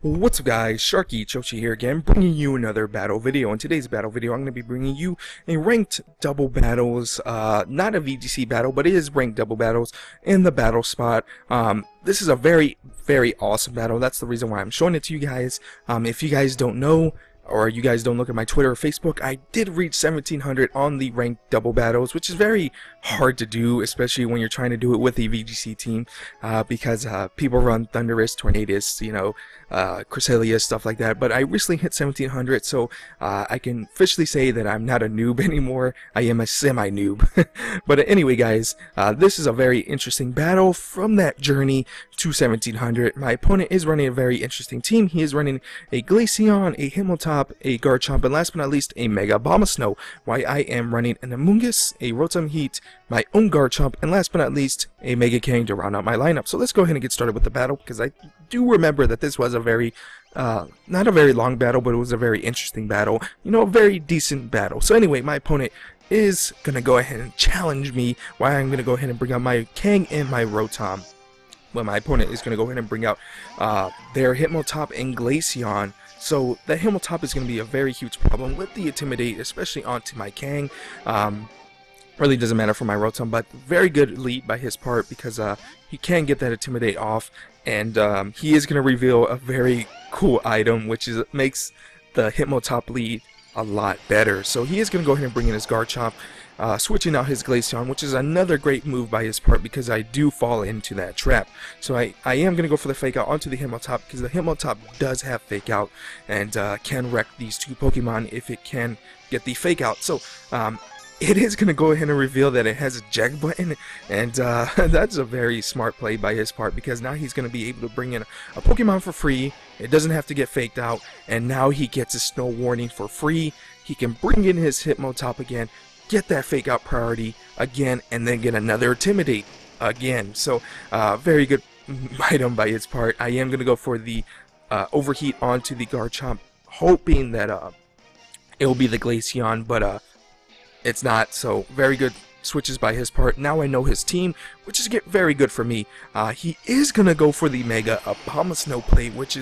What's up guys, sharkeatyoshi here again, bringing you another battle video. In today's battle video, I'm going to be bringing you a ranked double battles, not a VGC battle, but it is ranked double battles in the battle spot. This is a very awesome battle. That's the reason why I'm showing it to you guys. If you guys don't know, or you guys don't look at my Twitter or Facebook, I did reach 1700 on the ranked double battles, which is very hard to do, especially when you're trying to do it with a VGC team, because people run Thunderous, Tornadus, you know, Cresselia, stuff like that. But I recently hit 1700, so I can officially say that I'm not a noob anymore. I am a semi-noob. But anyway, guys, this is a very interesting battle from that journey to 1700. My opponent is running a very interesting team. He is running a Glaceon, a Himmeltop, a Garchomp, and last but not least, a Mega Abomasnow. While I am running an Amoonguss, a Rotom Heat, my own Garchomp, and last but not least, a Mega Kang to round out my lineup. So let's go ahead and get started with the battle, because I do remember that this was a very, not a very long battle, but it was a very interesting battle. You know, a very decent battle. So anyway, my opponent is going to go ahead and challenge me, while I'm going to go ahead and bring out my Kang and my Rotom. Well, my opponent is going to go ahead and bring out their Himmeltop and Glaceon. So the Himmeltop is going to be a very huge problem with the Intimidate, especially onto my Kang. Really doesn't matter for my Rotom, but very good lead by his part, because he can get that Intimidate off, and he is going to reveal a very cool item, which makes the Himmeltop lead a lot better. So he is going to go ahead and bring in his Garchomp, switching out his Glaceon, which is another great move by his part, because I do fall into that trap. So I am going to go for the Fake Out onto the Himmeltop, because the Himmeltop does have Fake Out, and can wreck these two Pokemon if it can get the Fake Out. So it is going to go ahead and reveal that it has a Eject button, and that's a very smart play by his part, because now he's going to be able to bring in a Pokemon for free. It doesn't have to get faked out, and now he gets his Snow Warning for free. He can bring in his Himmeltop again, get that Fake Out priority again, and then get another Intimidate again. So very good item by his part. I am going to go for the Overheat onto the Garchomp, hoping that it will be the Glaceon, but it's not. So very good switches by his part. Now I know his team, which is very good for me. He is gonna go for the Mega Abomasnow play, which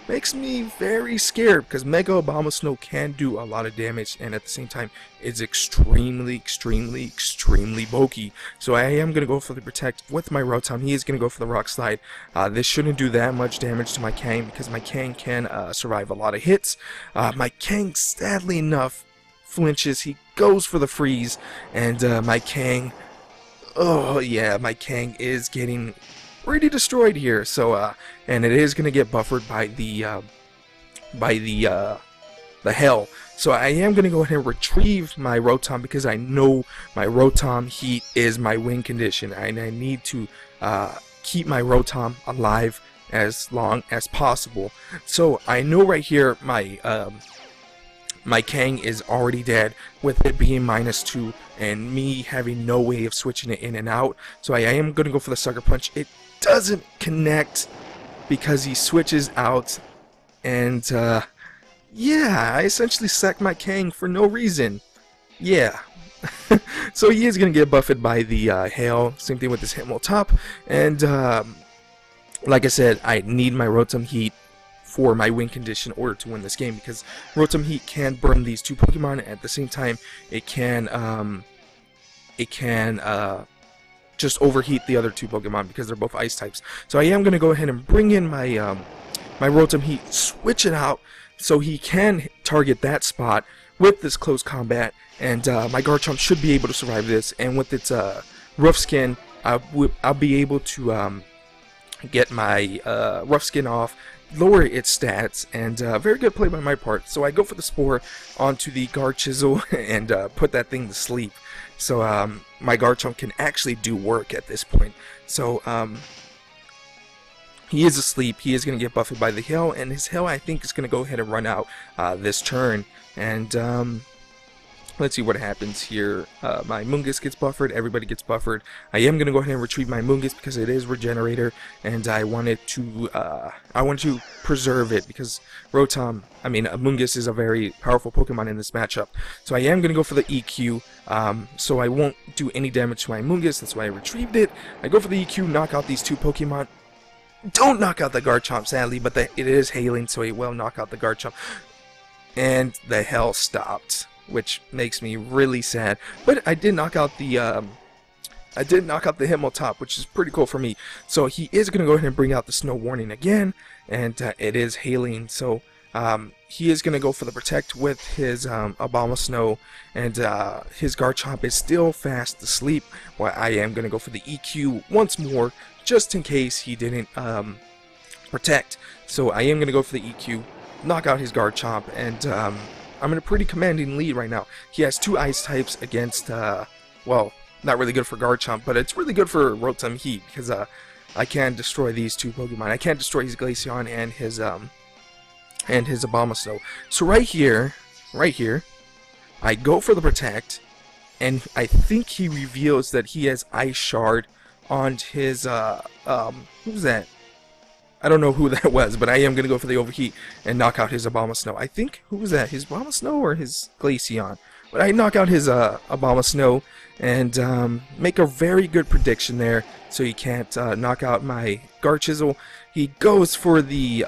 makes me very scared, because Mega Abomasnow can do a lot of damage, and at the same time it's extremely bulky. So I am gonna go for the Protect with my Rotom. He is gonna go for the Rock Slide. This shouldn't do that much damage to my Kang, because my Kang can survive a lot of hits. My Kang, sadly enough, flinches. He goes for the freeze, and my Kang, oh yeah, my Kang is getting pretty destroyed here. So and it is gonna get buffered by the Hell. So I am gonna go ahead and retrieve my Rotom, because I know my Rotom Heat is my win condition, and I need to keep my Rotom alive as long as possible. So I know right here my Kang is already dead, with it being -2 and me having no way of switching it in and out. So I am going to go for the Sucker Punch. It doesn't connect, because he switches out, and yeah, I essentially sacked my Kang for no reason. Yeah. So he is going to get buffed by the Hail. Same thing with this Himmeltop, and like I said, I need my Rotom Heat for my win condition in order to win this game, because Rotom Heat can burn these two Pokemon. At the same time, it can just overheat the other two Pokemon, because they're both ice types. So I am going to go ahead and bring in my my Rotom Heat, switch it out, so he can target that spot with this close combat, and my Garchomp should be able to survive this, and with its Rough Skin, I'll be able to get my Rough Skin off, lower its stats, and very good play by my part. So I go for the Spore onto the Garchisel and put that thing to sleep. So my Garchomp can actually do work at this point. So he is asleep. He is going to get buffed by the Hail, and his Hail, I think, is going to go ahead and run out this turn. And let's see what happens here. My Amoonguss gets buffered. Everybody gets buffered. I am going to go ahead and retrieve my Amoonguss, because it is Regenerator, and I wanted to preserve it, because Amoonguss is a very powerful Pokemon in this matchup. So I am going to go for the EQ, so I won't do any damage to my Amoonguss. That's why I retrieved it. I go for the EQ, knock out these two Pokemon. don't knock out the Garchomp, sadly, but it is hailing, so he will knock out the Garchomp. And the hell stopped, which makes me really sad. But I did knock out the Himmeltop, which is pretty cool for me. So he is going to go ahead and bring out the Snow Warning again, and it is hailing. So he is going to go for the Protect with his Abomasnow, and his Garchomp is still fast asleep. While I am going to go for the EQ once more, just in case he didn't Protect. So I am going to go for the EQ, knock out his Garchomp, and I'm in a pretty commanding lead right now. He has 2 Ice types against, well, not really good for Garchomp, but it's really good for Rotom Heat, because I can destroy these 2 Pokemon. I can destroy his Glaceon and his Abomasnow. So right here, I go for the Protect, and I think he reveals that he has Ice Shard on his, who's that? I don't know who that was, but I am going to go for the Overheat and knock out his Abomasnow. I think, who was that? His Abomasnow or his Glaceon? But I knock out his Abomasnow and make a very good prediction there, so he can't knock out my Garchisel. He goes for the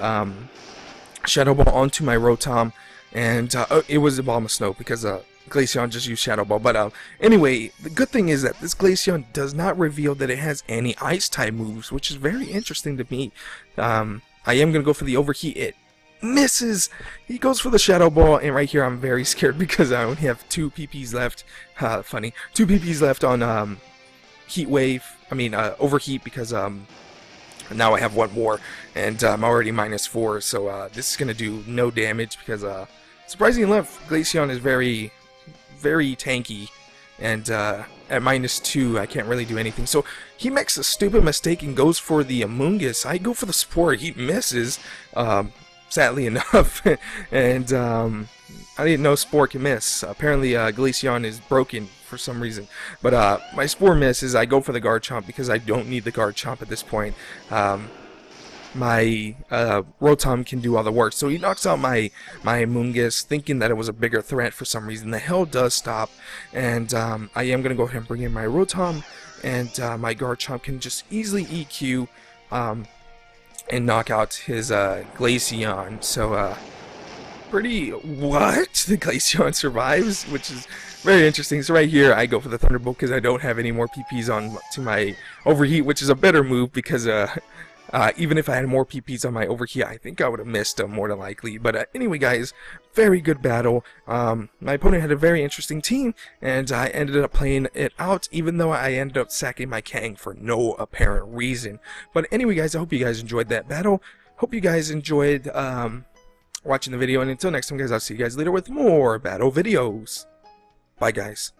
Shadow Ball onto my Rotom, and it was Abomasnow because Glaceon just used Shadow Ball. But anyway, the good thing is that this Glaceon does not reveal that it has any Ice-type moves, which is very interesting to me. I am going to go for the Overheat. It misses. He goes for the Shadow Ball, and right here I'm very scared because I only have 2 PPs left. Funny. 2 PPs left on Heat Wave. I mean Overheat, because now I have 1 more, and I'm already -4. So this is going to do no damage because surprisingly enough, Glaceon is very tanky, and at -2 I can't really do anything. So he makes a stupid mistake and goes for the Amoonguss. I go for the Spore. He misses, sadly enough, and I didn't know Spore can miss. Apparently Glaceon is broken for some reason, but my Spore misses. I go for the Garchomp because I don't need the Garchomp at this point. My Rotom can do all the work. So he knocks out my Amoonguss, thinking that it was a bigger threat for some reason. The hell does stop, and I am going to go ahead and bring in my Rotom, and my Garchomp can just easily EQ and knock out his Glaceon. So what? The Glaceon survives, which is very interesting. So right here I go for the Thunderbolt because I don't have any more PPs on to my Overheat, which is a better move because even if I had more PPs on my Overheat, I think I would have missed them more than likely. But anyway, guys, very good battle. My opponent had a very interesting team, and I ended up playing it out, even though I ended up sacking my Kang for no apparent reason. But anyway, guys, I hope you guys enjoyed that battle. Hope you guys enjoyed watching the video, and until next time, guys, I'll see you guys later with more battle videos. Bye, guys.